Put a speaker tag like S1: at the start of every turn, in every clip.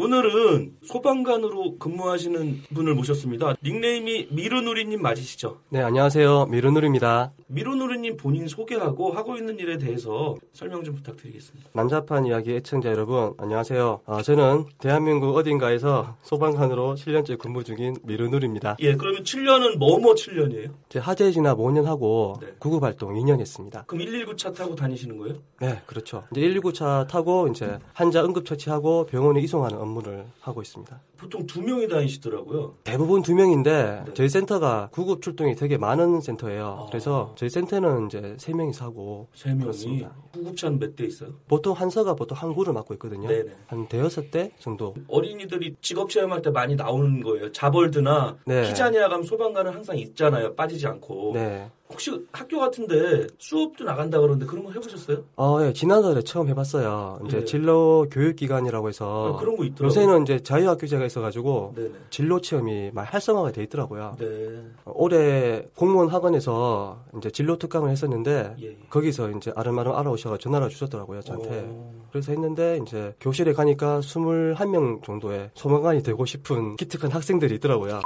S1: 오늘은 소방관으로 근무하시는 분을 모셨습니다. 닉네임이 미르누리님 맞으시죠?
S2: 네, 안녕하세요. 미르누리입니다.
S1: 미르누리님 본인 소개하고 하고 있는 일에 대해서 설명 좀 부탁드리겠습니다.
S2: 난잡한 이야기 애청자 여러분, 안녕하세요. 저는 대한민국 어딘가에서 소방관으로 7년째 근무 중인 미르누리입니다.
S1: 예, 그러면 7년은 뭐뭐 7년이에요?
S2: 제 하재 진압 5년 하고
S1: 네.
S2: 구급활동 2년 했습니다.
S1: 그럼 119 차 타고 다니시는 거예요?
S2: 네, 그렇죠. 이제 119차 타고 이제 환자 응급처치하고 병원에 이송하는 업무를 하고 있습니다.
S1: 보통 2명이 다니시더라고요.
S2: 대부분 2명인데
S1: 네.
S2: 저희 센터가 구급 출동이 되게 많은 센터예요.
S1: 아.
S2: 그래서 저희 센터는 이제 3명이서 하고
S1: 3명이.
S2: 그렇습니다.
S1: 구급차는 몇 대 있어요?
S2: 보통 한서가 보통 한 구를 맡고 있거든요.
S1: 네네.
S2: 한 대여섯 대 정도.
S1: 어린이들이 직업체험할 때 많이 나오는 거예요. 자벌드나
S2: 네.
S1: 키자니아 가면 소방관은 항상 있잖아요. 빠지지 않고.
S2: 네.
S1: 혹시 학교 같은데 수업도 나간다 그러는데 그런 거 해보셨어요?
S2: 예, 지난달에 처음 해봤어요. 이제
S1: 네.
S2: 진로 교육기관이라고 해서.
S1: 그런 거 있더라고요.
S2: 요새는 이제 자유학교제가 있어가지고
S1: 네네.
S2: 진로 체험이 많이 활성화가 돼 있더라고요.
S1: 네.
S2: 올해 공무원 학원에서 이제 진로 특강을 했었는데
S1: 예.
S2: 거기서 이제 아름아름 알아오셔서 전화를 주셨더라고요, 저한테.
S1: 오.
S2: 그래서 했는데 이제 교실에 가니까 21명 정도의 소방관이 되고 싶은 기특한 학생들이 있더라고요.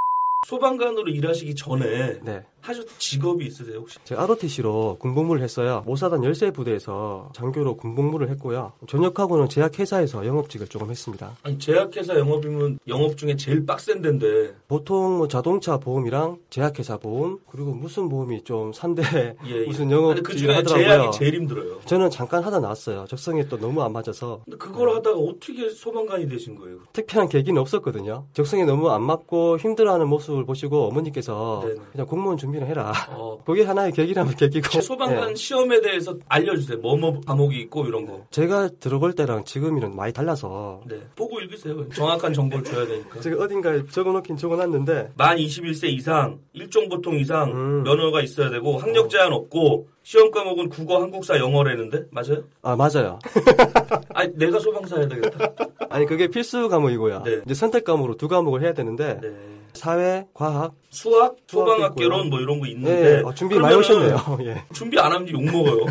S1: 소방관으로 일하시기 전에
S2: 네.
S1: 하셨던 직업이 있으세요 혹시?
S2: 제가 ROTC로 군복무를 했어요. 모사단 열세 부대에서 장교로 군복무를 했고요. 전역하고는 제약회사에서 영업직을 조금 했습니다.
S1: 아니 제약회사 영업이면 영업 중에 제일 빡센 데인데.
S2: 보통 뭐 자동차 보험이랑 제약회사 보험 그리고 무슨 보험이 좀 3대
S1: 예.
S2: 무슨
S1: 아니,
S2: 영업직을
S1: 그 중에
S2: 하더라고요.
S1: 제약이 제일 힘들어요.
S2: 저는 잠깐 하다 나왔어요. 적성에 또 너무 안 맞아서.
S1: 근데 그걸 하다가 어떻게 소방관이 되신 거예요?
S2: 특별한 계기는 없었거든요. 적성에 너무 안 맞고 힘들어하는 모습을 보시고 어머니께서
S1: 네네.
S2: 그냥 공무원 준비를 해라.
S1: 어,
S2: 그게 하나의 계기라면 계기고.
S1: 소방관
S2: 예.
S1: 시험에 대해서 알려주세요. 뭐뭐 과목이 있고 이런 거.
S2: 제가 들어볼 때랑 지금이랑 많이 달라서
S1: 네. 보고 읽으세요. 정확한 정보를 줘야 되니까.
S2: 제가 어딘가에 적어놓긴 적어놨는데
S1: 만 21세 이상, 일종 보통 이상 면허가 있어야 되고 학력 제한 없고 시험 과목은 국어, 한국사, 영어라는데 맞아요?
S2: 맞아요.
S1: 아니 내가 소방사 해야 되겠다.
S2: 아니 그게 필수 과목이고요.
S1: 네.
S2: 이제 선택 과목으로 2과목을 해야 되는데
S1: 네.
S2: 사회, 과학.
S1: 수학,
S2: 수학도
S1: 소방학개론
S2: 있고요.
S1: 뭐 이런 거 있는데
S2: 네, 준비 많이
S1: 그러면은
S2: 오셨네요. 예.
S1: 준비 안 하면 욕 먹어요.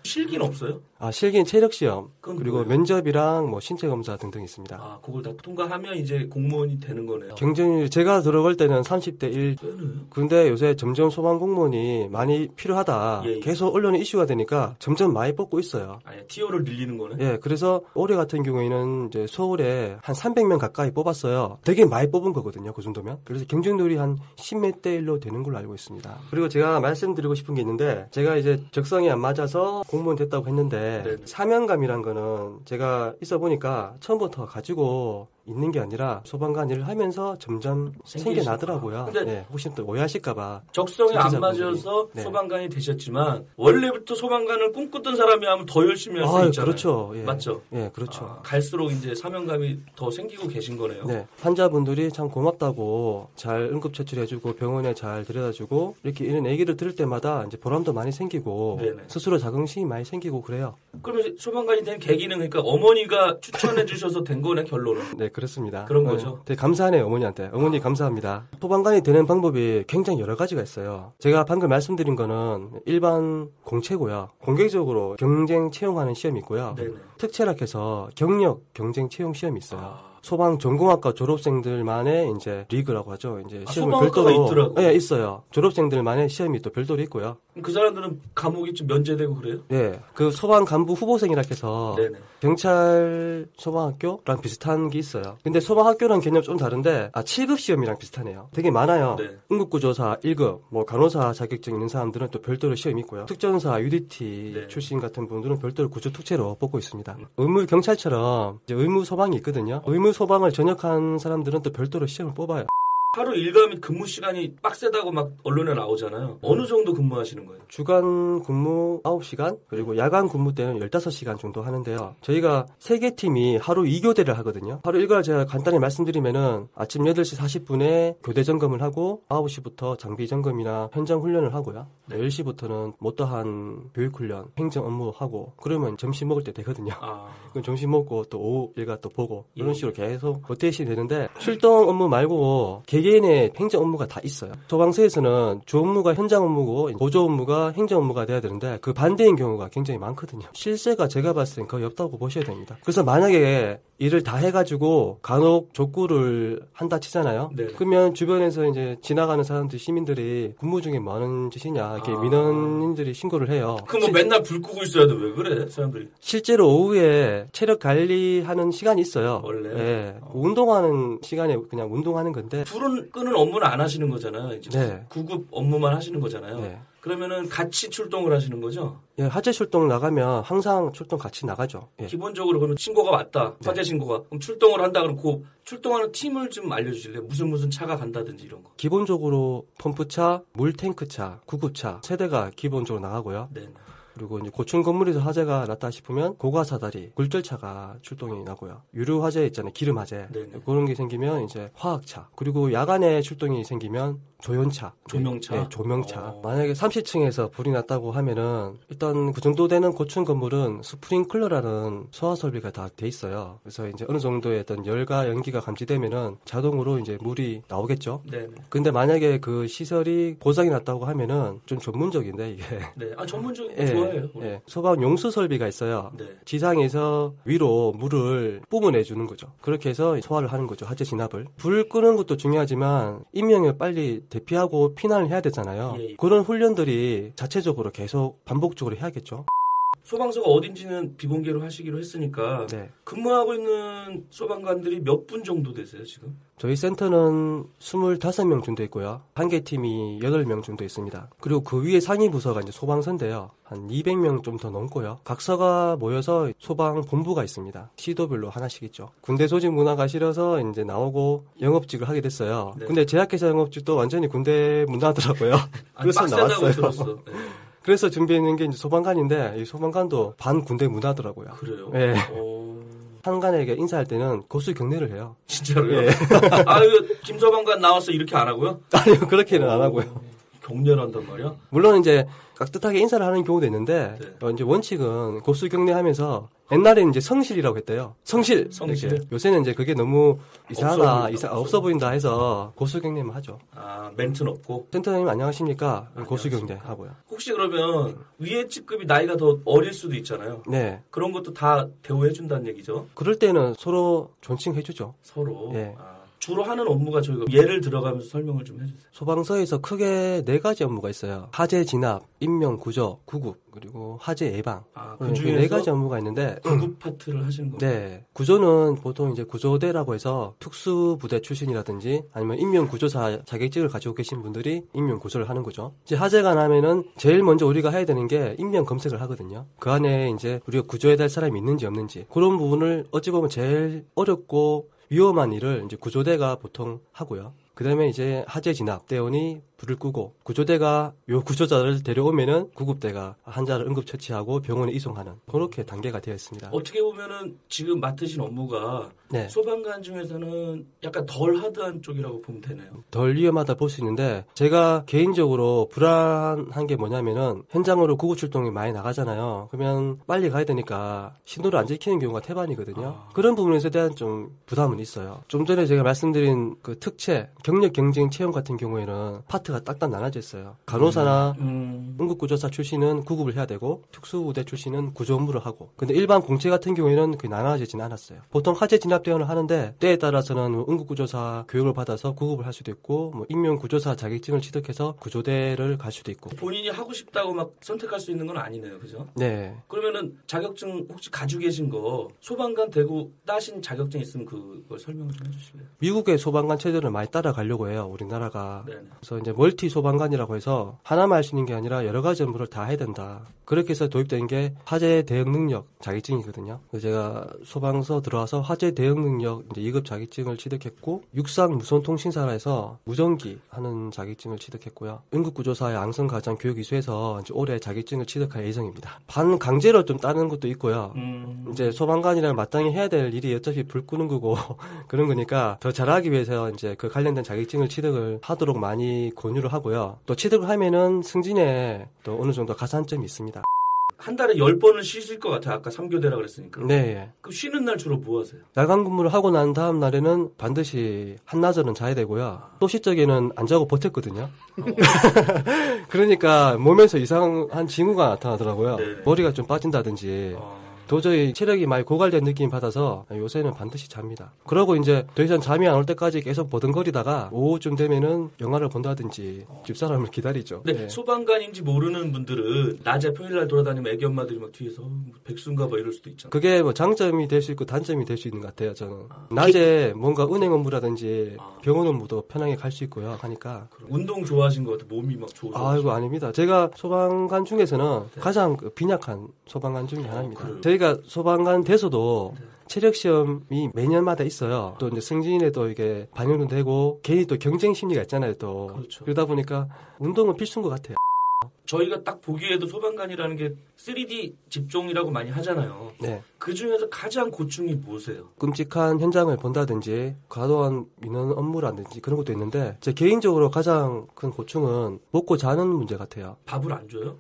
S1: 실기는 없어요?
S2: 실기는 체력 시험
S1: 그건
S2: 그리고
S1: 뭐예요?
S2: 면접이랑 뭐 신체 검사 등등 있습니다.
S1: 아, 그걸 다 통과하면 이제 공무원이 되는 거네요.
S2: 경쟁률 제가 들어갈 때는 30대 1.
S1: 쎄는.
S2: 근데 요새 점점 소방 공무원이 많이 필요하다.
S1: 예, 예.
S2: 계속 언론에 이슈가 되니까 점점 많이 뽑고 있어요.
S1: 아니 티오를 늘리는 거네.
S2: 예, 그래서 올해 같은 경우에는 이제 서울에 한 300명 가까이 뽑았어요. 되게 많이 뽑은 거거든요, 그 정도면. 그래서 경쟁률이 한 10몇 대 1로 되는 걸로 알고 있습니다. 그리고 제가 말씀드리고 싶은 게 있는데, 제가 이제 적성이 안 맞아서 공무원 됐다고 했는데,
S1: 네네.
S2: 사명감이란 거는 제가 있어 보니까 처음부터 가지고 있는 게 아니라 소방관 일을 하면서 점점 생겨나더라고요.
S1: 근데
S2: 네, 혹시 또 오해하실까봐.
S1: 적성에 안
S2: 청취자분들이.
S1: 맞아서
S2: 네.
S1: 소방관이 되셨지만 원래부터 소방관을 꿈꾸던 사람이 하면 더 열심히 할 수 있잖아요.
S2: 그렇죠. 예.
S1: 맞죠?
S2: 예, 그렇죠.
S1: 갈수록 이제 사명감이 더 생기고 계신 거네요.
S2: 네, 환자분들이 참 고맙다고 잘 응급처치해주고 병원에 잘 데려다주고 이렇게 이런 얘기를 들을 때마다 이제 보람도 많이 생기고
S1: 네네.
S2: 스스로 자긍심이 많이 생기고 그래요.
S1: 그러면 소방관이 된 계기는 그러니까 어머니가 추천해 주셔서 된 거네 결론은.
S2: 네, 그렇습니다.
S1: 그런 거죠.
S2: 되게 감사하네요, 어머니한테. 어머니 감사합니다. 소방관이 되는 방법이 굉장히 여러 가지가 있어요. 제가 방금 말씀드린 거는 일반 공채고요. 공개적으로 경쟁 채용하는 시험이 있고요.
S1: 네네.
S2: 특채락해서 경력 경쟁 채용 시험이 있어요. 소방 전공학과 졸업생들만의 이제 리그라고 하죠. 이제 시험을
S1: 소방학과가
S2: 별도로
S1: 있더라고.
S2: 네, 있어요. 졸업생들만의 시험이 또 별도로 있고요.
S1: 그 사람들은 과목이 좀 면제되고 그래요?
S2: 네, 그 소방 간부 후보생이라 해서
S1: 네네.
S2: 경찰 소방학교랑 비슷한 게 있어요. 근데 소방학교랑 개념 좀 다른데 7급 시험이랑 비슷하네요. 되게 많아요.
S1: 네.
S2: 응급구조사 1급, 뭐 간호사 자격증 있는 사람들은 또 별도로 시험이 있고요. 특전사, UDT
S1: 네.
S2: 출신 같은 분들은 별도로 구조 특채로 뽑고 있습니다. 의무 경찰처럼 이제 의무 소방이 있거든요. 의무 소방을 전역한 사람들은 또 별도로 시험을 뽑아요.
S1: 하루 일과면 근무 시간이 빡세다고 막 언론에 나오잖아요. 어느 정도 근무하시는 거예요?
S2: 주간 근무 9시간, 그리고 야간 근무 때는 15시간 정도 하는데요. 저희가 3개 팀이 하루 2교대를 하거든요. 하루 일과를 제가 간단히 말씀드리면은 아침 8시 40분에 교대 점검을 하고 9시부터 장비 점검이나 현장 훈련을 하고요. 10시부터는 못다한 교육 훈련, 행정 업무 하고 그러면 점심 먹을 때 되거든요. 그럼 점심 먹고 또 오후 일과 또 보고 이런 식으로 계속 로테이션이 되는데 출동 업무 말고 개개인의 행정 업무가 다 있어요. 소방서에서는 주 업무가 현장 업무고 보조 업무가 행정 업무가 돼야 되는데 그 반대인 경우가 굉장히 많거든요. 실세가 제가 봤을 땐 거의 없다고 보셔야 됩니다. 그래서 만약에 일을 다 해가지고 간혹 족구를 한다 치잖아요.
S1: 네네.
S2: 그러면 주변에서 이제 지나가는 사람들, 시민들이 근무 중에 뭐 하는 짓이냐 이렇게 민원인들이 신고를 해요.
S1: 그럼 뭐 맨날 불 끄고 있어야 돼. 왜 그래 사람들이?
S2: 실제로 오후에 체력 관리하는 시간이 있어요.
S1: 원래?
S2: 예. 운동하는 시간에 그냥 운동하는 건데.
S1: 불은 끄는 업무는 안 하시는 거잖아요. 이제
S2: 네.
S1: 구급 업무만 하시는 거잖아요.
S2: 네.
S1: 그러면은 같이 출동을 하시는 거죠?
S2: 예, 화재 출동 나가면 항상 출동 같이 나가죠. 예.
S1: 기본적으로 그러면 신고가 왔다. 화재 신고가. 그럼 출동을 한다. 그럼 그 출동하는 팀을 좀 알려주실래요? 무슨 차가 간다든지 이런 거.
S2: 기본적으로 펌프차, 물탱크차, 구급차 세대가 기본적으로 나가고요.
S1: 네.
S2: 그리고 이제 고층 건물에서 화재가 났다 싶으면 고가사다리, 굴절차가 출동이 나고요. 유류 화재 있잖아요. 기름 화재.
S1: 네네.
S2: 그런 게 생기면 이제 화학차. 그리고 야간에 출동이 생기면 조연차.
S1: 조명차?
S2: 네, 조명차. 만약에 30층에서 불이 났다고 하면은 일단 그 정도 되는 고층 건물은 스프링클러라는 소화 설비가 다 돼 있어요. 그래서 이제 어느 정도의 어떤 열과 연기가 감지되면은 자동으로 이제 물이 나오겠죠.
S1: 네.
S2: 근데 만약에 그 시설이 고장이 났다고 하면은 좀 전문적인데 이게.
S1: 네. 아, 전문적인 거
S2: 예,
S1: 좋아해요.
S2: 예. 소방 용수 설비가 있어요.
S1: 네.
S2: 지상에서 위로 물을 뿜어내 주는 거죠. 그렇게 해서 소화를 하는 거죠. 화재 진압을. 불 끄는 것도 중요하지만 인명을 빨리 대피하고 피난을 해야 되잖아요.
S1: 예, 예.
S2: 그런 훈련들이 자체적으로 계속 반복적으로 해야겠죠.
S1: 소방서가 어딘지는 비공개로 하시기로 했으니까
S2: 네.
S1: 근무하고 있는 소방관들이 몇 분 정도 되세요, 지금?
S2: 저희 센터는 25명 정도 있고요. 한 개 팀이 8명 정도 있습니다. 그리고 그 위에 상위 부서가 이제 소방서인데요. 한 200명 좀 더 넘고요. 각 서가 모여서 소방 본부가 있습니다. 시도별로 하나씩 있죠. 군대 조직 문화가 싫어서 이제 나오고 영업직을 하게 됐어요.
S1: 네.
S2: 근데 제약회사 영업직도 완전히 군대 문화더라고요. 그래서
S1: 빡세다고
S2: 나왔어요.
S1: 들었어. 네.
S2: 그래서 준비했는 게 이제 소방관인데 이 소방관도 반 군대 문화더라고요.
S1: 그래요?
S2: 예.
S1: 오...
S2: 상관에게 인사할 때는 고수 경례를 해요.
S1: 진짜로요?
S2: 예.
S1: 아, 이거 김소방관 나와서 이렇게 안 하고요?
S2: 아니요, 그렇게는 안 하고요.
S1: 경례를 한단 말이야?
S2: 물론 이제 깍듯하게 인사를 하는 경우도 있는데
S1: 네.
S2: 이제 원칙은 고수 경례하면서 옛날에는 이제 성실이라고 했대요. 성실. 이렇게. 요새는 이제 그게 너무 이상하다, 없어 보인다 해서 고수 경례만 하죠.
S1: 아, 멘트는 없고?
S2: 센터장님 안녕하십니까? 고수 경례 하고요.
S1: 혹시 그러면 위에 직급이 나이가 더 어릴 수도 있잖아요.
S2: 네.
S1: 그런 것도 다 대우해준다는 얘기죠?
S2: 그럴 때는 서로 존칭해주죠.
S1: 서로?
S2: 예.
S1: 아, 주로 하는 업무가 저희가 예를 들어가면서 설명을 좀 해주세요.
S2: 소방서에서 크게 4가지 업무가 있어요. 화재 진압, 인명 구조, 구급, 그리고 화재 예방.
S1: 아,
S2: 그
S1: 그 중에서
S2: 4가지 업무가 있는데
S1: 구급 파트를 하시는 거예요?
S2: 네. 구조는 보통 이제 구조대라고 해서 특수부대 출신이라든지 아니면 인명구조사 자격증을 가지고 계신 분들이 인명구조를 하는 거죠. 이제 화재가 나면은 제일 먼저 우리가 해야 되는 게 인명 검색을 하거든요. 그 안에 이제 우리가 구조해야 될 사람이 있는지 없는지 그런 부분을 어찌 보면 제일 어렵고 위험한 일을 이제 구조대가 보통 하고요. 그 다음에 이제 화재 진압 대원이 불을 끄고 구조대가 요 구조자를 데려오면은 구급대가 환자를 응급처치하고 병원에 이송하는 그렇게 단계가 되어 있습니다.
S1: 어떻게 보면은 지금 맡으신 업무가
S2: 네.
S1: 소방관 중에서는 약간 덜 하드한 쪽이라고 보면 되네요.
S2: 덜 위험하다 볼 수 있는데 제가 개인적으로 불안한 게 뭐냐면은 현장으로 구급 출동이 많이 나가잖아요. 그러면 빨리 가야 되니까 신호를 안 지키는 경우가 태반이거든요. 그런 부분에 대한 좀 부담은 있어요. 좀 전에 제가 말씀드린 그 특채, 경력 경쟁 채용 같은 경우에는 파트가 딱딱 나눠져 있어요. 간호사나 응급구조사 출신은 구급을 해야 되고 특수부대 출신은 구조 업무를 하고 근데 일반 공채 같은 경우에는 그게 나눠지진 않았어요. 보통 화재 진압 대원을 하는데 때에 따라서는 뭐 응급구조사 교육을 받아서 구급을 할 수도 있고 뭐 인명구조사 자격증을 취득해서 구조대를 갈 수도 있고
S1: 본인이 하고 싶다고 막 선택할 수 있는 건 아니네요. 그죠?
S2: 네.
S1: 그러면은 자격증 혹시 가지고 계신 거 소방관 되고 따신 자격증 있으면 그걸 설명을 좀 해주실래요?
S2: 미국의 소방관 체제를 많이 따라가려고 해요. 우리나라가.
S1: 네네.
S2: 그래서 이제 멀티 소방관이라고 해서 하나만 할 수 있는 게 아니라 여러 가지 업무를 다 해야 된다. 그렇게 해서 도입된 게 화재 대응 능력 자격증이거든요. 그래서 제가 소방서 들어와서 화재 대응 능력 이제 2급 자격증을 취득했고 육상 무선통신사에서 무전기 하는 자격증을 취득했고요. 응급구조사의 양성가장 교육이수에서 이제 올해 자격증을 취득할 예정입니다. 반강제로 좀 따는 것도 있고요. 이제 소방관이랑 마땅히 해야 될 일이 어차피 불 끄는 거고 그런 거니까 더 잘하기 위해서 이제 그 관련된 자격증을 취득을 하도록 많이 권유를 하고요. 또 취득을 하면은 승진에 또 어느 정도 가산점이 있습니다.
S1: 한 달에 10번을 쉬실 것 같아요. 아까 3교대라 그랬으니까.
S2: 네.
S1: 그럼 쉬는 날 주로 뭐 하세요?
S2: 야간 근무를 하고 난 다음 날에는 반드시 한나절은 자야 되고요. 또 시적에는 안 자고 버텼거든요. 그러니까 몸에서 이상한 징후가 나타나더라고요.
S1: 네네.
S2: 머리가 좀 빠진다든지. 도저히 체력이 많이 고갈된 느낌이 받아서 요새는 반드시 잡니다. 그러고 이제 더 이상 잠이 안 올 때까지 계속 버둥거리다가 오후쯤 되면은 영화를 본다든지 집사람을 기다리죠.
S1: 근데 소방관인지 모르는 분들은 낮에 평일날 돌아다니면 애기 엄마들이 막 뒤에서 백수인가 봐 이럴 수도 있잖아요.
S2: 그게 뭐 장점이 될 수 있고 단점이 될 수 있는 것 같아요. 저는 낮에 뭔가 은행 업무라든지 병원 업무도 편하게 갈 수 있고요. 하니까
S1: 운동 좋아하신 것 같아요. 몸이 막 좋으셔.
S2: 아이고 아닙니다. 제가 소방관 중에서는 가장 빈약한 소방관 중에 하나입니다. 저희가 소방관 돼서도 체력 시험이 매년마다 있어요. 또 이제 승진에도 이게 반영도 되고 괜히 또 경쟁 심리가 있잖아요. 또
S1: 그렇죠.
S2: 그러다 보니까 운동은 필수인 것 같아요.
S1: 저희가 딱 보기에도 소방관이라는 게 3D 집중이라고 많이 하잖아요.
S2: 네.
S1: 그 중에서 가장 고충이 뭐세요?
S2: 끔찍한 현장을 본다든지 과도한 민원 업무라든지 그런 것도 있는데 제 개인적으로 가장 큰 고충은 먹고 자는 문제 같아요.
S1: 밥을 안 줘요?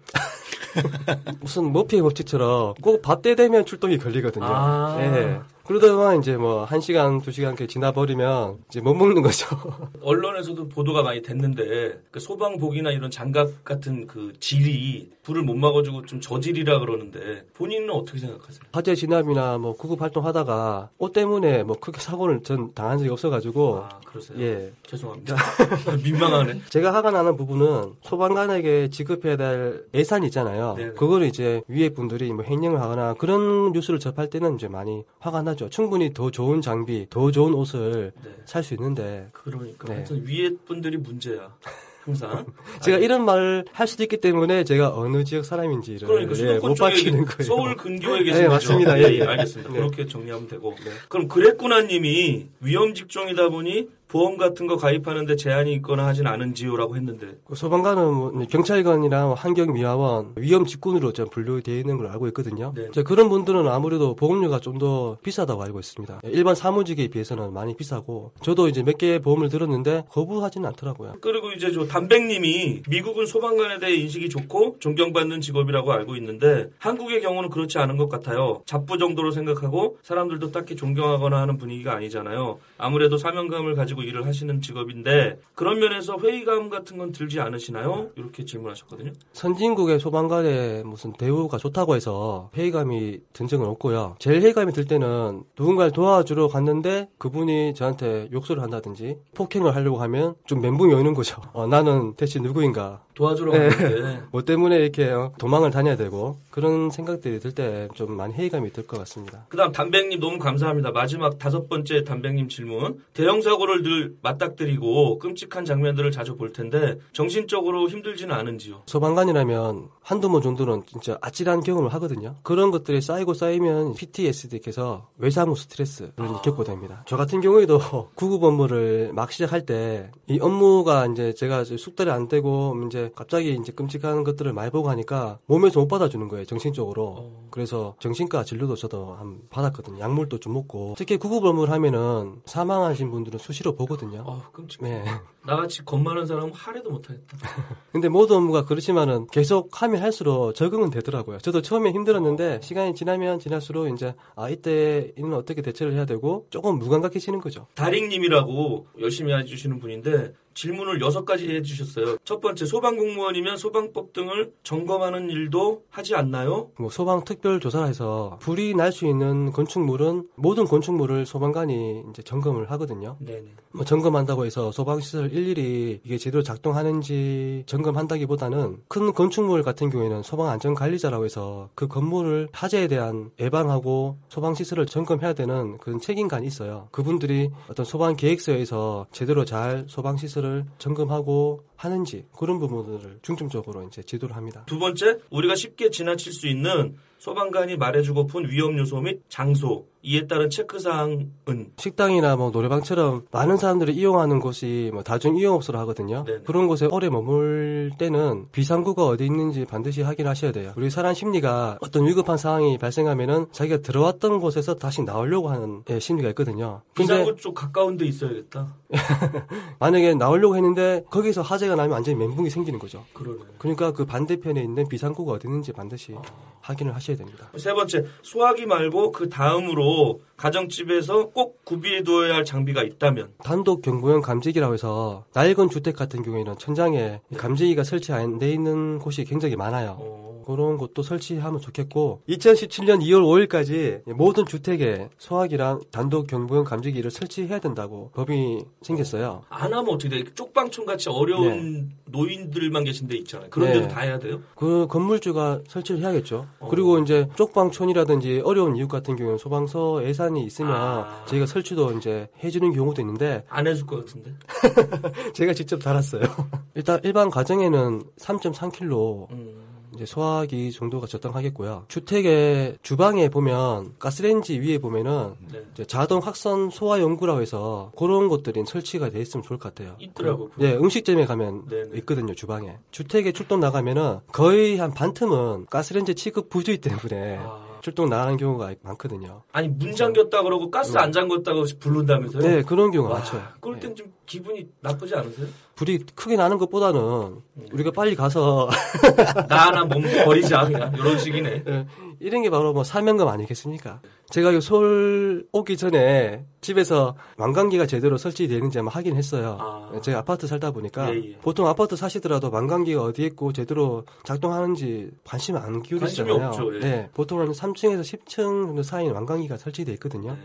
S2: 무슨 머피의 법칙처럼 꼭 밥 때 되면 출동이 걸리거든요.
S1: 아.
S2: 예. 그러다가 이제 뭐 1시간, 2시간 이렇게 지나버리면 이제 못 먹는 거죠.
S1: 언론에서도 보도가 많이 됐는데 그 소방복이나 이런 장갑 같은 그 질이 불을 못 막아주고 좀 저질이라 그러는데 본인은 어떻게 생각하세요?
S2: 화재 진압이나 뭐 구급 활동하다가 옷 때문에 뭐 크게 사고를 전 당한 적이 없어가지고
S1: 아 그러세요?
S2: 예.
S1: 죄송합니다. 민망하네.
S2: 제가 화가 나는 부분은 소방관에게 지급해야 될 예산이 있잖아요.
S1: 네네.
S2: 그거를 이제 위에 분들이 뭐 횡령을 하거나 그런 뉴스를 접할 때는 이제 많이 화가 나죠. 충분히 더 좋은 장비, 더 좋은 옷을
S1: 네.
S2: 살 수 있는데.
S1: 그러니까
S2: 네.
S1: 하여튼 위에 분들이 문제야. 항상.
S2: 제가 이런 말을 할 수도 있기 때문에 제가 어느 지역 사람인지를
S1: 그러니까 수도권
S2: 못
S1: 쪽에
S2: 밝히는 거예요.
S1: 서울 근교에 계신
S2: 네,
S1: 거죠?
S2: 맞습니다.
S1: 예,
S2: 예, 예.
S1: 알겠습니다.
S2: 네.
S1: 그렇게 정리하면 되고. 그럼 그랬구나님이 위험 직종이다 보니 보험 같은 거 가입하는데 제한이 있거나 하진 않은지요라고 했는데.
S2: 소방관은 뭐 경찰관이나 환경미화원, 위험 직군으로 좀 분류되어 있는 걸 알고 있거든요.
S1: 네.
S2: 그런 분들은 아무래도 보험료가 좀 더 비싸다고 알고 있습니다. 일반 사무직에 비해서는 많이 비싸고 저도 이제 몇 개의 보험을 들었는데 거부하지는 않더라고요.
S1: 그리고 이제 저 담백님이 미국은 소방관에 대해 인식이 좋고 존경받는 직업이라고 알고 있는데 한국의 경우는 그렇지 않은 것 같아요. 잡부 정도로 생각하고 사람들도 딱히 존경하거나 하는 분위기가 아니잖아요. 아무래도 사명감을 가지고 일을 하시는 직업인데 그런 면에서 회의감 같은 건 들지 않으시나요? 이렇게 질문하셨거든요.
S2: 선진국의 소방관의 무슨 대우가 좋다고 해서 회의감이 든 적은 없고요. 제일 회의감이 들 때는 누군가를 도와주러 갔는데 그분이 저한테 욕설을 한다든지 폭행을 하려고 하면 좀 멘붕이 오는 거죠. 나는 대체 누구인가.
S1: 도와주러 갔는데
S2: 뭐 때문에 이렇게 도망을 다녀야 되고 그런 생각들이 들 때 좀 많이 회의감이 들 것 같습니다.
S1: 그다음 담백님 너무 감사합니다. 마지막 5번째 담백님 질문. 대형 사고를 늘 맞닥뜨리고 끔찍한 장면들을 자주 볼 텐데 정신적으로 힘들지는 않은지요?
S2: 소방관이라면 한두 번 정도는 진짜 아찔한 경험을 하거든요. 그런 것들이 쌓이면 PTSD께서 외상후 스트레스를 겪게 됩니다. 저 같은 경우에도 구급 업무를 막 시작할 때 이 업무가 이제 제가 숙달이 안 되고 이제 갑자기 이제 끔찍한 것들을 많이 보고 하니까 몸에서 못 받아주는 거예요, 정신적으로. 그래서 정신과 진료도 저도 한 받았거든요. 약물도 좀 먹고. 특히 구급 업무를 하면은 사망하신 분들은 수시로 보거든요.
S1: 끔찍해.
S2: 네.
S1: 나같이 겁 많은 사람은 하래도 못하겠다.
S2: 근데 모든 업무가 그렇지만은 계속 하면 할수록 적응은 되더라고요. 저도 처음에 힘들었는데 시간이 지나면 지날수록 이제 이때는 어떻게 대처를 해야 되고 조금 무감각해지는 거죠.
S1: 다링님이라고 열심히 해주시는 분인데 질문을 6가지 해주셨어요. 첫 번째, 소방공무원이면 소방법 등을 점검하는 일도 하지 않나요?
S2: 뭐 소방 특별 조사를 해서 불이 날 수 있는 건축물은 모든 건축물을 소방관이 이제 점검을 하거든요.
S1: 네네.
S2: 뭐 점검한다고 해서 소방시설 일일이 이게 제대로 작동하는지 점검한다기보다는 큰 건축물 같은 경우에는 소방안전관리자라고 해서 그 건물을 화재에 대한 예방하고 소방시설을 점검해야 되는 그런 책임관이 있어요. 그분들이 어떤 소방계획서에서 제대로 잘 소방시설을 점검하고 하는지 그런 부분들을 중점적으로 이제 지도를 합니다.
S1: 두 번째, 우리가 쉽게 지나칠 수 있는 소방관이 말해주고픈 위험 요소 및 장소 이에 따른 체크사항은
S2: 식당이나 뭐 노래방처럼 많은 사람들이 이용하는 곳이 뭐 다중 이용업소로 하거든요.
S1: 네네.
S2: 그런 곳에 오래 머물 때는 비상구가 어디 있는지 반드시 확인하셔야 돼요. 우리 사람 심리가 어떤 위급한 상황이 발생하면은 자기가 들어왔던 곳에서 다시 나오려고 하는 심리가 있거든요. 근데
S1: 비상구 쪽 가까운 데 있어야겠다.
S2: 만약에 나오려고 했는데 거기서 화재가 나면 완전히 멘붕이 생기는 거죠.
S1: 그러네.
S2: 그러니까 그 반대편에 있는 비상구가 어디 있는지 반드시 확인을 하셔야 됩니다.
S1: 세 번째, 소화기 말고 그 다음으로 가정집에서 꼭 구비해 두어야 할 장비가 있다면
S2: 단독 경보용 감지기라고 해서 낡은 주택 같은 경우에는 천장에 감지기가 설치 안 돼 있는 곳이 굉장히 많아요. 그런 것도 설치하면 좋겠고 2017년 2월 5일까지 모든 주택에 소화기랑 단독 경보용 감지기를 설치해야 된다고 법이 생겼어요.
S1: 안 하면 어떻게 돼? 쪽방촌 같이 어려운 노인들만 계신 데 있잖아요. 그런 데도 다 해야 돼요?
S2: 그 건물주가 설치를 해야겠죠. 그리고 이제 쪽방촌이라든지 어려운 이웃 같은 경우는 소방서 예산이 있으면 저희가 설치도 이제 해주는 경우도 있는데
S1: 안 해줄 것 같은데?
S2: 제가 직접 달았어요. 일단 일반 가정에는 3.3kg 이제 소화기 정도가 적당하겠고요. 주택의 주방에 보면 가스레인지 위에 보면은 이제 자동 확선 소화 용구라고 해서 그런 것들이 설치가 돼 있으면 좋을 것 같아요.
S1: 있더라고.
S2: 네, 음식점에 가면 있거든요, 주방에. 주택에 출동 나가면은 거의 한 반틈은 가스레인지 취급 부주의 때문에 출동 나가는 경우가 많거든요.
S1: 아니 문 잠겼다 그러고 가스 안 잠궜다고 부른다면서요?
S2: 네, 그런 경우가 많죠.
S1: 그럴 땐 좀 기분이 나쁘지 않으세요?
S2: 불이 크게 나는 것보다는 우리가 빨리 가서
S1: 나 하나 몸 버리자 그냥 이런 식이네.
S2: 네, 이런 게 바로 뭐 사명감 아니겠습니까? 제가 서울 오기 전에 집에서 망강기가 제대로 설치되는지 한번 확인했어요. 제가 아파트 살다 보니까 보통 아파트 사시더라도 망강기가 어디에 있고 제대로 작동하는지 관심 안 기울이시잖아요.
S1: 관심이 없죠.
S2: 네, 보통은 3층에서 10층 정도 사이에 망강기가 설치되어 있거든요.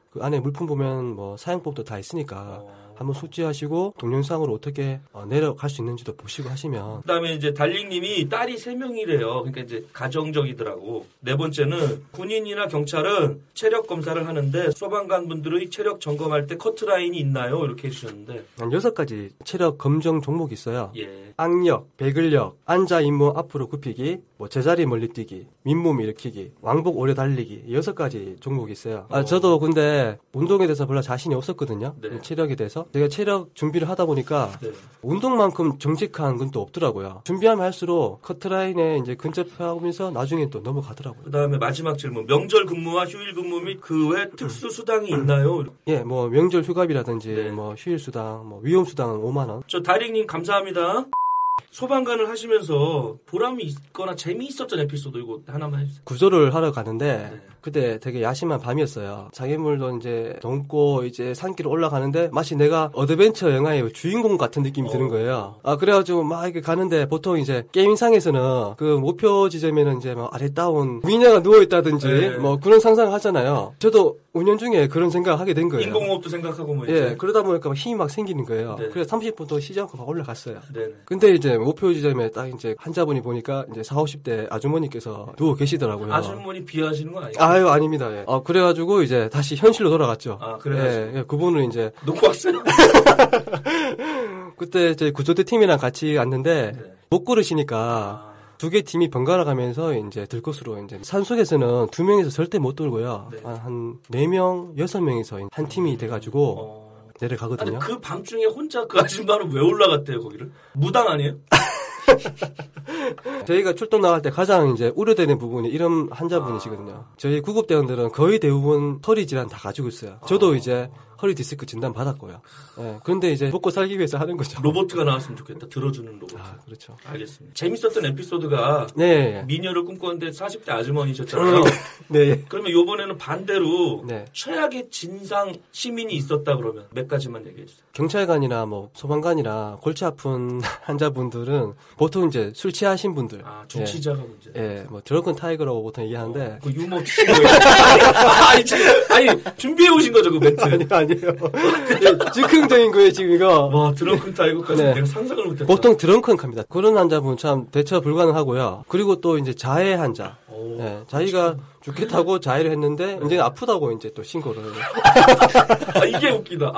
S2: 그 안에 물품 보면 뭐 사용법도 다 있으니까 한번 숙지하시고 동영상으로 어떻게 내려갈 수 있는지도 보시고 하시면.
S1: 그다음에 이제 달링님이 딸이 3명이래요. 그러니까 이제 가정적이더라고. 네 번째는 군인이나 경찰은 체력 검사를 하는데 소방관 분들의 체력 점검할 때 커트라인이 있나요? 이렇게 해주셨는데
S2: 한 6가지 체력 검정 종목이 있어요.
S1: 예.
S2: 악력, 배근력, 앉아 잇몸 앞으로 굽히기, 뭐 제자리 멀리 뛰기, 민몸 일으키기, 왕복 오래 달리기 6가지 종목이 있어요. 저도 근데 운동에 대해서 별로 자신이 없었거든요. 체력에 대해서. 제가 체력 준비를 하다 보니까 운동만큼 정직한 건 또 없더라고요. 준비하면 할수록 커트라인에 이제 근접하면서 나중에 또 넘어가더라고요.
S1: 그다음에 마지막 질문. 명절 근무와 휴일 근무 및 그 외 특수 수당이 있나요?
S2: 예, 뭐 명절 휴가비라든지 뭐 휴일 수당, 뭐 위험 수당은 5만 원.
S1: 저 달링님 감사합니다. 소방관을 하시면서 보람이 있거나 재미있었던 에피소드 이거 하나만 해주세요.
S2: 구조를 하러 가는데 그때 되게 야심한 밤이었어요. 장애물도 이제 넘고 이제 산길을 올라가는데 마치 내가 어드벤처 영화의 주인공 같은 느낌이 드는 거예요. 그래가지고 막 이렇게 가는데 보통 이제 게임상에서는 그 목표 지점에는 이제 뭐 아래 다운 미녀가 누워있다든지 뭐 그런 상상을 하잖아요. 저도 운전 중에 그런 생각을 하게 된 거예요.
S1: 인공호흡도 생각하고 뭐
S2: 예, 그러다 보니까 막 힘이 막 생기는 거예요. 그래서 30분 동안 쉬지 않고 막 올라갔어요.
S1: 네네.
S2: 근데 이제 목표 지점에 딱 이제 환자분이 보니까 이제 40, 50대 아주머니께서 누워 계시더라고요.
S1: 아주머니 비하하시는 거 아니에요?
S2: 아유, 아닙니다. 예. 그래가지고 이제 다시 현실로 돌아갔죠.
S1: 그래가지고.
S2: 예, 그분은 이제.
S1: 놓고 왔어요?
S2: 그때 저희 구조대 팀이랑 같이 갔는데 못 걸으시니까 2개 팀이 번갈아 가면서 이제 들것으로 이제 산속에서는 2명에서 절대 못 돌고요. 한 4명, 6명이서 한 팀이 돼가지고 내려가거든요.
S1: 그 밤중에 혼자 그 아줌마는 왜 올라갔대요, 거기를? 무당 아니에요?
S2: 저희가 출동 나갈 때 가장 이제 우려되는 부분이 이런 환자분이시거든요. 저희 구급대원들은 거의 대부분 허리 질환 다 가지고 있어요. 저도 이제 허리 디스크 진단 받았고요. 예, 그런데 이제 먹고 살기 위해서 하는 거죠.
S1: 로봇가 나왔으면 좋겠다. 들어주는 로봇.
S2: 그렇죠.
S1: 알겠습니다. 재밌었던 에피소드가 미녀를 꿈꿨는데 40대 아주머니셨잖아요.
S2: 네.
S1: 그러면 이번에는 반대로 최악의 진상 시민이 있었다 그러면 몇 가지만 얘기해 주세요.
S2: 경찰관이나 뭐 소방관이나 골치 아픈 환자분들은 보통 이제 술 취하신 분들.
S1: 주치자가 문제.
S2: 예, 뭐 드렁큰 타이거라고 보통 얘기하는데.
S1: 그 유머 드신 거예요. 아니 준비해 오신 거죠 그 멘트.
S2: 아니에요. 즉흥적인 거예요 지금 이거.
S1: 와 드렁큰 타이거까지 내가 상상을 못했다.
S2: 보통 드렁큰 갑니다. 그런 환자분 참 대처 불가능하고요. 그리고 또 이제 자해 환자. 예, 자기가 죽겠다고 자해를 했는데 이제 아프다고 이제 또 신고를.
S1: 이게 웃기다.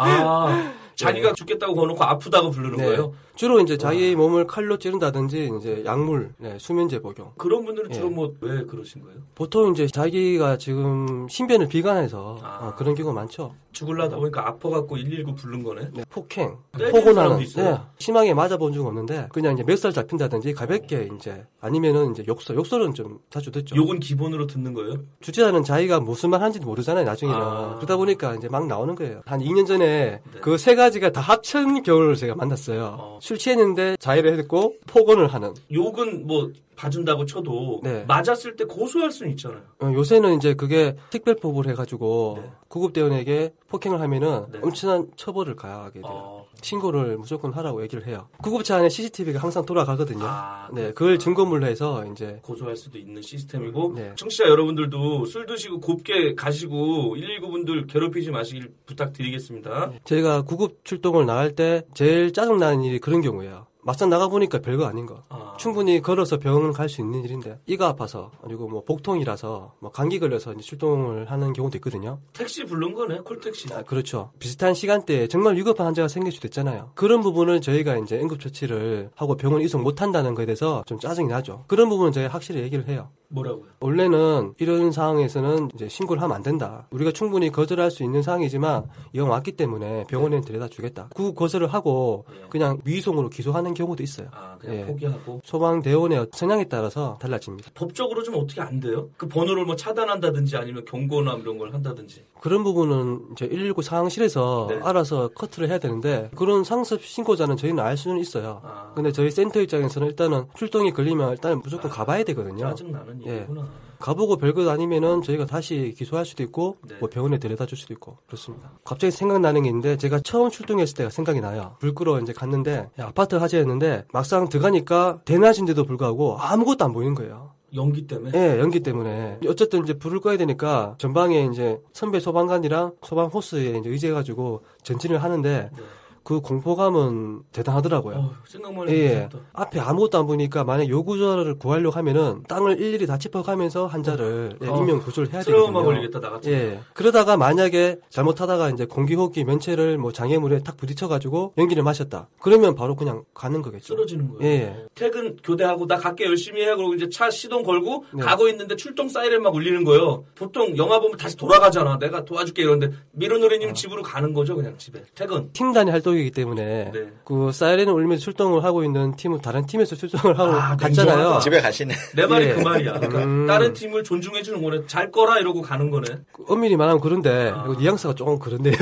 S1: 자기가 죽겠다고 거놓고 아프다고 부르는
S2: 네.
S1: 거예요.
S2: 주로 이제 자기 몸을 칼로 찌른다든지 이제 약물, 수면제 복용.
S1: 그런 분들은 주로 뭐 왜 그러신 거예요?
S2: 보통 이제 자기가 지금 신변을 비관해서 그런 경우가 많죠.
S1: 죽을라다 보니까 아파갖고 119 부른 거네.
S2: 네, 폭행,
S1: 때리는
S2: 폭언하는.
S1: 사람도 있어요?
S2: 심하게 맞아본 적은 없는데 그냥 이제 멱살 잡힌다든지 가볍게 이제 아니면은 이제 욕설은 좀 자주 듣죠.
S1: 욕은 기본으로 듣는 거예요?
S2: 주제자는 자기가 무슨 말 하는지도 모르잖아요, 나중에는. 그러다 보니까 이제 막 나오는 거예요. 한 2년 전에 그 세 가지가 다 합친 경우를 제가 만났어요. 술 취했는데 자해를 했고 폭언을 하는.
S1: 욕은 뭐 봐준다고 쳐도
S2: 네.
S1: 맞았을 때 고소할 수는 있잖아요.
S2: 요새는 이제 그게 특별법을 해가지고
S1: 네.
S2: 구급대원에게 폭행을 하면은
S1: 네.
S2: 엄청난 처벌을 가하게 돼요. 신고를 무조건 하라고 얘기를 해요. 구급차 안에 CCTV가 항상 돌아가거든요. 네, 그걸 증거물로 해서 이제
S1: 고소할 수도 있는 시스템이고
S2: 네.
S1: 청취자 여러분들도 술 드시고 곱게 가시고 119분들 괴롭히지 마시길 부탁드리겠습니다.
S2: 저희가 구급 출동을 나갈 때 제일 짜증나는 일이 그런 경우예요. 막상 나가보니까 별거 아닌 거. 충분히 걸어서 병원 갈 수 있는 일인데 이가 아파서 그리고 뭐 복통이라서 뭐 감기 걸려서 이제 출동을 하는 경우도 있거든요.
S1: 택시 부른 거네, 콜택시.
S2: 그렇죠. 비슷한 시간대에 정말 위급한 환자가 생길 수도 있잖아요. 그런 부분을 저희가 이제 응급처치를 하고 병원 이송 못 한다는 거에 대해서 좀 짜증이 나죠. 그런 부분은 저희가 확실히 얘기를 해요.
S1: 뭐라고요?
S2: 원래는 이런 상황에서는 이제 신고를 하면 안 된다. 우리가 충분히 거절할 수 있는 상황이지만 이왕 왔기 때문에 병원에 데려다 주겠다. 그 거절을 하고 그냥 위송으로 기소하는 경우도 있어요.
S1: 그냥 포기하고.
S2: 소방대원의 성향에 따라서 달라집니다.
S1: 법적으로 좀 어떻게 안 돼요? 그 번호를 뭐 차단한다든지 아니면 경고나 이런 걸 한다든지.
S2: 그런 부분은 이제 119 상황실에서 알아서 커트를 해야 되는데 그런 상습 신고자는 저희는 알 수는 있어요. 근데 저희 센터 입장에서는 일단은 출동이 걸리면 일단 무조건 가봐야 되거든요.
S1: 짜증나는 얘기구나.
S2: 가보고 별것 아니면은 저희가 다시 기소할 수도 있고 뭐 병원에 데려다 줄 수도 있고 그렇습니다. 갑자기 생각나는 게 있는데 제가 처음 출동했을 때가 생각이 나요. 불 끄러 이제 갔는데 아파트 화재였는데 막상 들어가니까 대낮인데도 불구하고 아무것도 안 보이는 거예요.
S1: 연기 때문에?
S2: 네, 연기 때문에. 어쨌든 이제 불을 꺼야 되니까 전방에 이제 선배 소방관이랑 소방 호스에 이제 의지해가지고 전진을 하는데 그 공포감은 대단하더라고요.
S1: 생각만 해도 무섭다.
S2: 앞에 아무것도 안 보니까 만약 요구조를 구하려고 하면은 땅을 일일이 다 짚어가면서 환자를 인명 구조를 해야 되거든요.
S1: 트라우마 걸리겠다 나 같은.
S2: 그러다가 만약에 잘못하다가 이제 공기호흡기 면체를 뭐 장애물에 탁 부딪혀가지고 연기를 마셨다. 그러면 바로 그냥 가는 거겠죠.
S1: 쓰러지는 거예요. 퇴근 교대하고 나 갈게 열심히 해. 그러고 이제 차 시동 걸고 가고 있는데 출동 사이렌 막 울리는 거예요. 보통 영화 보면 다시 돌아가잖아. 내가 도와줄게 이러는데 미로노리님 집으로 가는 거죠. 그냥 집에. 퇴근.
S2: 팀 단위 활동이기 때문에 그 사이렌을 울리면서 출동을 하고 있는 팀은 다른 팀에서 출동을 하고 갔잖아요.
S3: 집에 가시네.
S1: 내 말이 그 말이야. 그러니까 다른 팀을 존중해 주는 거네. 잘 거라 이러고 가는 거네.
S2: 엄밀히 말하면 그런데 뉘앙스가 조금 그런데요.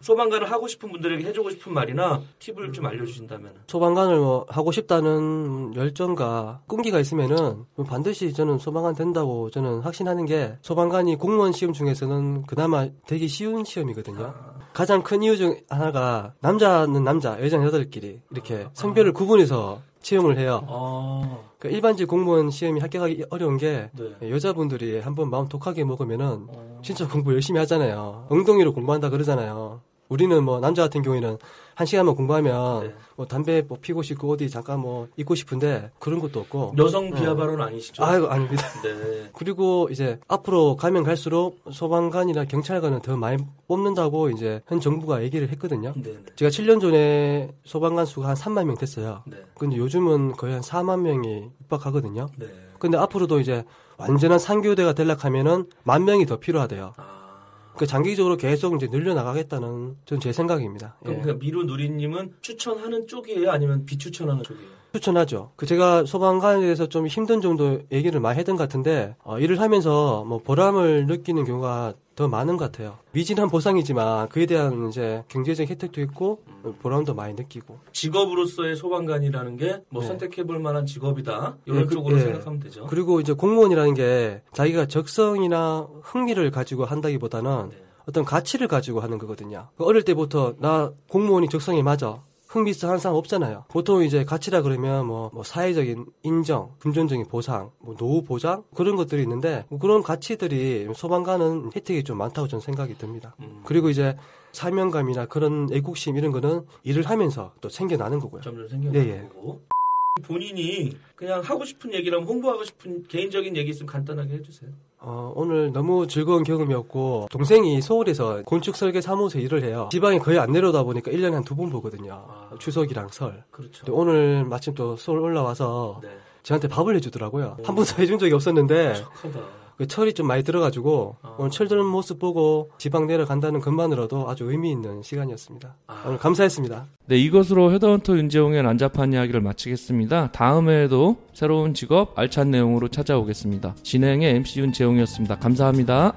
S1: 소방관을 하고 싶은 분들에게 해주고 싶은 말이나 팁을 좀 알려주신다면.
S2: 소방관을 뭐 하고 싶다는 열정과 끈기가 있으면은 반드시 저는 소방관 된다고 저는 확신하는 게 소방관이 공무원 시험 중에서는 그나마 되게 쉬운 시험이거든요. 가장 큰 이유 중 하나가 남자는 남자, 여자는 여자들끼리 이렇게 성별을 구분해서 채용을 해요. 그러니까 일반직 공무원 시험이 합격하기 어려운 게 여자분들이 한번 마음 독하게 먹으면은 진짜 공부 열심히 하잖아요. 엉덩이로 공부한다 그러잖아요. 우리는 뭐 남자 같은 경우에는 1시간만 공부하면 뭐 담배 뭐 피고 싶고 어디 잠깐 뭐 있고 싶은데 그런 것도 없고.
S1: 여성 비하 발언 아니시죠?
S2: 아이고 아닙니다. 그리고 이제 앞으로 가면 갈수록 소방관이나 경찰관은 더 많이 뽑는다고 이제 현 정부가 얘기를 했거든요. 제가 7년 전에 소방관 수가 한 3만 명 됐어요. 근데 요즘은 거의 한 4만 명이 육박하거든요. 근데 앞으로도 이제 완전한 상교대가 되려고 하면은 1만 명이 더 필요하대요. 그 장기적으로 계속 이제 늘려나가겠다는 전 제 생각입니다.
S1: 그러니까 미루 누리님은 추천하는 쪽이에요? 아니면 비추천하는 쪽이에요?
S2: 추천하죠. 제가 소방관에 대해서 좀 힘든 정도 얘기를 많이 했던 것 같은데 일을 하면서 뭐 보람을 느끼는 경우가 더 많은 것 같아요. 미진한 보상이지만 그에 대한 이제 경제적 혜택도 있고 보람도 많이 느끼고.
S1: 직업으로서의 소방관이라는 게 뭐 선택해볼 만한 직업이다. 이런 쪽으로 생각하면 되죠.
S2: 그리고 이제 공무원이라는 게 자기가 적성이나 흥미를 가지고 한다기보다는 어떤 가치를 가지고 하는 거거든요. 어릴 때부터 나 공무원이 적성에 맞아. 흥미있어 하는 사람 없잖아요. 보통 이제 가치라 그러면 뭐 사회적인 인정, 금전적인 보상, 뭐 노후 보장 그런 것들이 있는데 그런 가치들이 소방관은 혜택이 좀 많다고 저는 생각이 듭니다. 그리고 이제 사명감이나 그런 애국심 이런 거는 일을 하면서 또 생겨나는 거고요.
S1: 점점 생겨나는 거고. 본인이 그냥 하고 싶은 얘기라면 홍보하고 싶은 개인적인 얘기 있으면 간단하게 해주세요.
S2: 오늘 너무 즐거운 경험이었고 동생이 서울에서 건축 설계 사무소에 일을 해요. 지방에 거의 안 내려오다 보니까 1년에 한 2번 보거든요. 추석이랑 설.
S1: 그렇죠.
S2: 근데 오늘 마침 또 서울 올라와서
S1: 네.
S2: 저한테 밥을 해주더라고요. 한 번도 해준 적이 없었는데
S1: 착하다.
S2: 그 철이 좀 많이 들어가지고 오늘 철 드는 모습 보고 지방 내려간다는 것만으로도 아주 의미 있는 시간이었습니다. 오늘 감사했습니다.
S3: 네, 이것으로 헤드헌터 윤재홍의 난잡한 이야기를 마치겠습니다. 다음에도 새로운 직업 알찬 내용으로 찾아오겠습니다. 진행의 MC 윤재홍이었습니다. 감사합니다.